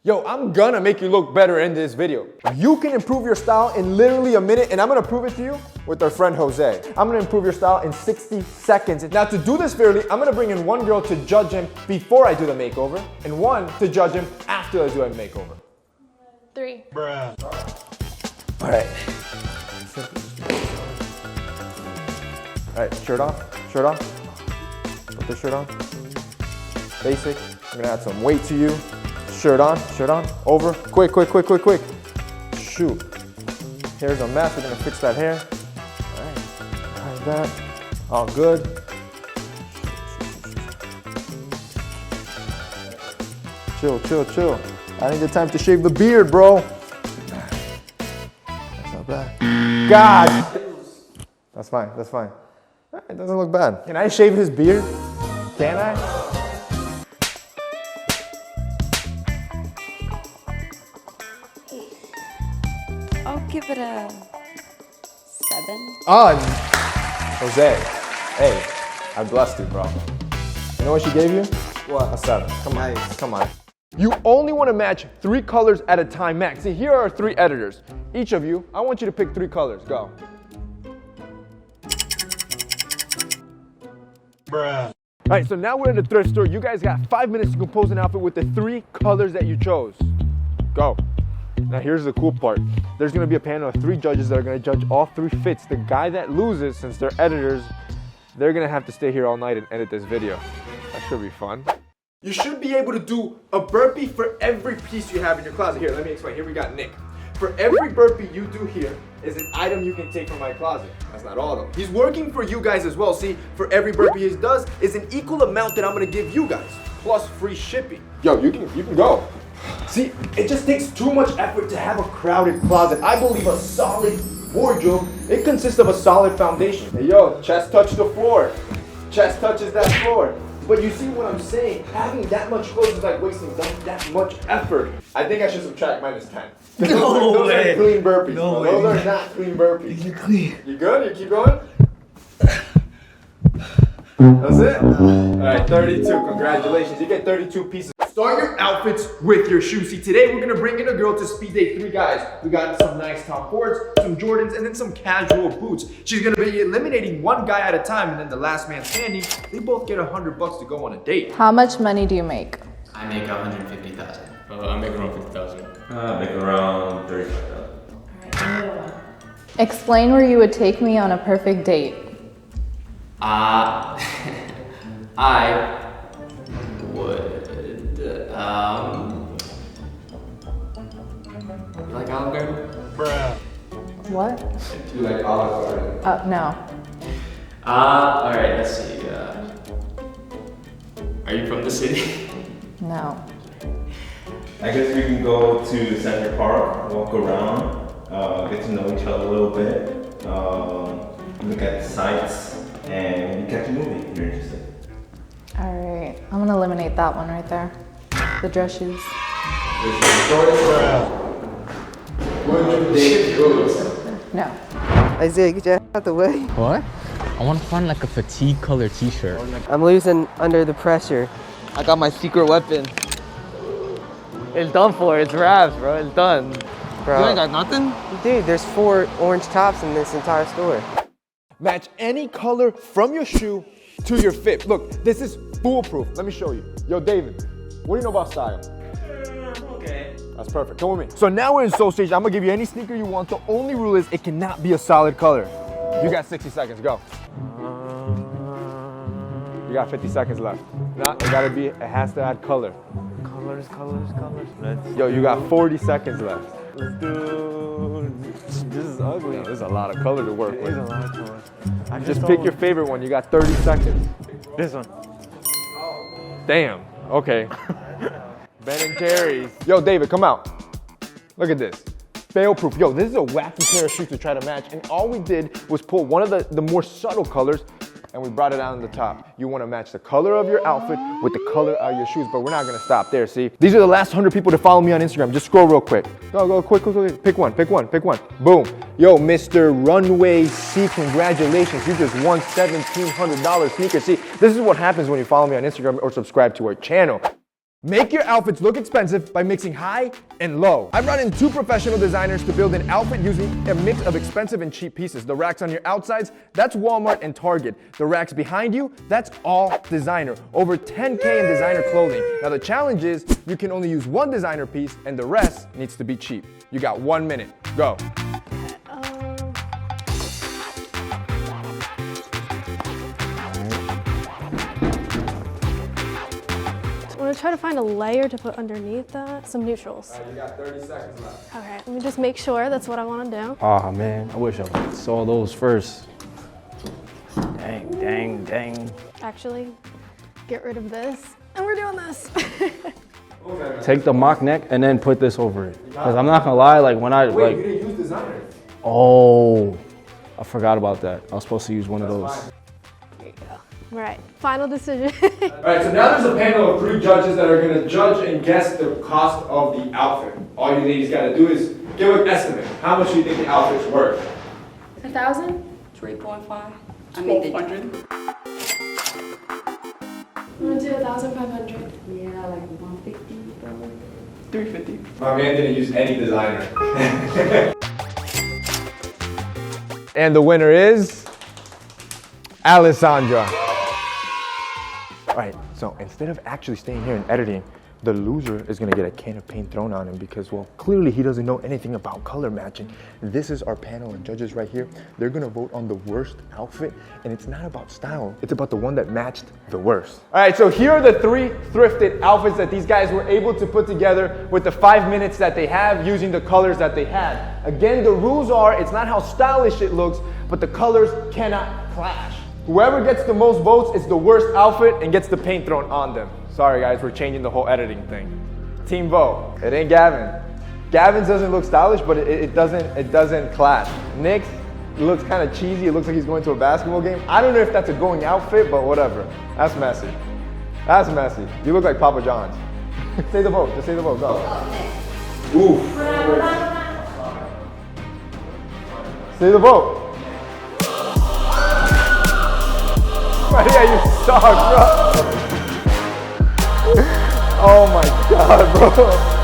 Yo, I'm gonna make you look better in this video. You can improve your style in literally a minute, and I'm gonna prove it to you with our friend Jose. I'm gonna improve your style in 60 seconds. Now to do this fairly, I'm gonna bring in one girl to judge him before I do the makeover, and one to judge him after I do a makeover. 3. Bruh. All right. All right, shirt off, shirt off. Put the shirt on. Basic. I'm gonna add some weight to you. Shirt on, over. Quick, quick, quick, quick, quick. Shoot. Hair's a mess, we're gonna fix that hair. All right, like that. All good. Chill, chill, chill. I need the time to shave the beard, bro. That's not bad. God! That's fine, that's fine. It doesn't look bad. Can I shave his beard? Can I? I'll give it a 7. Jose, hey, I blessed you, bro. You know what she gave you? What? A 7. Come on, Nice. come on. You only want to match 3 colors at a time max. See, here are 3 editors. Each of you, I want you to pick 3 colors. Go. Bruh. All right, so now we're in the thrift store. You guys got 5 minutes to compose an outfit with the 3 colors that you chose. Go. Now here's the cool part. There's gonna be a panel of 3 judges that are gonna judge all 3 fits. The guy that loses, since they're editors, they're gonna have to stay here all night and edit this video. That should be fun. You should be able to do a burpee for every piece you have in your closet. Here, let me explain. Here we got Nick. For every burpee you do here is an item you can take from my closet. That's not all though. He's working for you guys as well. See, for every burpee he does is an equal amount that I'm gonna give you guys, plus free shipping. Yo, you can go. See, it just takes too much effort to have a crowded closet. I believe a solid wardrobe, it consists of a solid foundation. Hey yo, chest touch the floor. Chest touches that floor. But you see what I'm saying? Having that much clothes is like wasting that much effort. I think I should subtract -10. No way. Those are clean burpees. No bro. way. Those are not clean burpees. You're clean. You good? You keep going? That's it? Alright, 32. Congratulations. You get 32 pieces. Start your outfits with your shoes. See, today we're gonna bring in a girl to speed date 3 guys. We got some nice Tom Fords, some Jordans, and then some casual boots. She's gonna be eliminating 1 guy at a time, and then the last man standing, they both get $100 to go on a date. How much money do you make? I make 150,000. I make around 50,000. I make around 35,000. Explain where you would take me on a perfect date. I would, you like Olive Garden? Bruh. What? Do you like Olive Garden? No. Alright, let's see. Are you from the city? No. I guess we can go to Central Park, walk around, get to know each other a little bit, look at the sights, and catch a movie if you're interested. All right. I'm gonna eliminate that one right there. The dress shoes. No. Isaiah, get your ass out the way. What? I want to find like a fatigue color t-shirt. I'm losing under the pressure. I got my secret weapon. It's done for. It's wraps, bro. It's done. Bro. You ain't got nothing? Dude, there's 4 orange tops in this entire store. Match any color from your shoe to your fit. Look, this is foolproof. Let me show you. Yo, David, what do you know about style? Okay. That's perfect. Come with me. So now we're in Soul Stage. I'm gonna give you any sneaker you want. The only rule is it cannot be a solid color. You got 60 seconds. Go. You got 50 seconds left. No, it gotta be. It has to add color. Colors. Yo, you got 40 seconds left. Dude, this is ugly. Yo, there's a lot of color to work There's a with. lot of colors. I Just pick your favorite one. You got 30 seconds. This one. Damn. Okay. Ben and Jerry's. Yo, David, come out. Look at this. Fail proof. Yo, this is a wacky pair of shoes to try to match, and all we did was pull one of the more subtle colors and we brought it out on the top. You want to match the color of your outfit with the color of your shoes, but we're not going to stop there, see? These are the last 100 people to follow me on Instagram. Just scroll real quick. Go, quick. Pick one. Boom. Yo, Mr. Runway C, congratulations. You just won $1,700 sneakers. See, this is what happens when you follow me on Instagram or subscribe to our channel. Make your outfits look expensive by mixing high and low. I brought in 2 professional designers to build an outfit using a mix of expensive and cheap pieces. The racks on your outsides, that's Walmart and Target. The racks behind you, that's all designer. Over 10K in designer clothing. Now the challenge is you can only use 1 designer piece and the rest needs to be cheap. You got 1 minute. Go. I'm gonna try to find a layer to put underneath that. Some neutrals. You got 30 seconds left. Okay, let me just make sure that's what I wanna do. Oh man, I wish I saw those first. Dang. Actually, get rid of this. And we're doing this. Take the mock neck and then put this over it. Cause I'm not gonna lie, like when I Wait, you didn't use designer. oh, I forgot about that. I was supposed to use one of those. There you go. All right, final decision. All right, so now there's a panel of 3 judges that are gonna judge and guess the cost of the outfit. All you ladies gotta do is give an estimate. How much do you think the outfit's worth? 1,000? 3.5. I mean, 400. I'm gonna do 1,500. Yeah, like 150 probably. 350. My man didn't use any designer. And the winner is Alessandra. All right, so instead of actually staying here and editing, the loser is gonna get a can of paint thrown on him because, well, clearly he doesn't know anything about color matching. This is our panel of judges right here. They're gonna vote on the worst outfit, and it's not about style, it's about the one that matched the worst. All right, so here are the 3 thrifted outfits that these guys were able to put together with the 5 minutes that they have using the colors that they had. Again, the rules are, it's not how stylish it looks, but the colors cannot clash. Whoever gets the most votes is the worst outfit and gets the paint thrown on them. Sorry guys, we're changing the whole editing thing. Team vote. It ain't Gavin. Gavin's doesn't look stylish, but it doesn't clash. Nick's looks kind of cheesy. It looks like he's going to a basketball game. I don't know if that's a going outfit, but whatever. That's messy. That's messy. You look like Papa John's. Say the vote. Just say the vote. Go. Oof. Say the vote. Maria, you suck, bro. Oh my God, bro.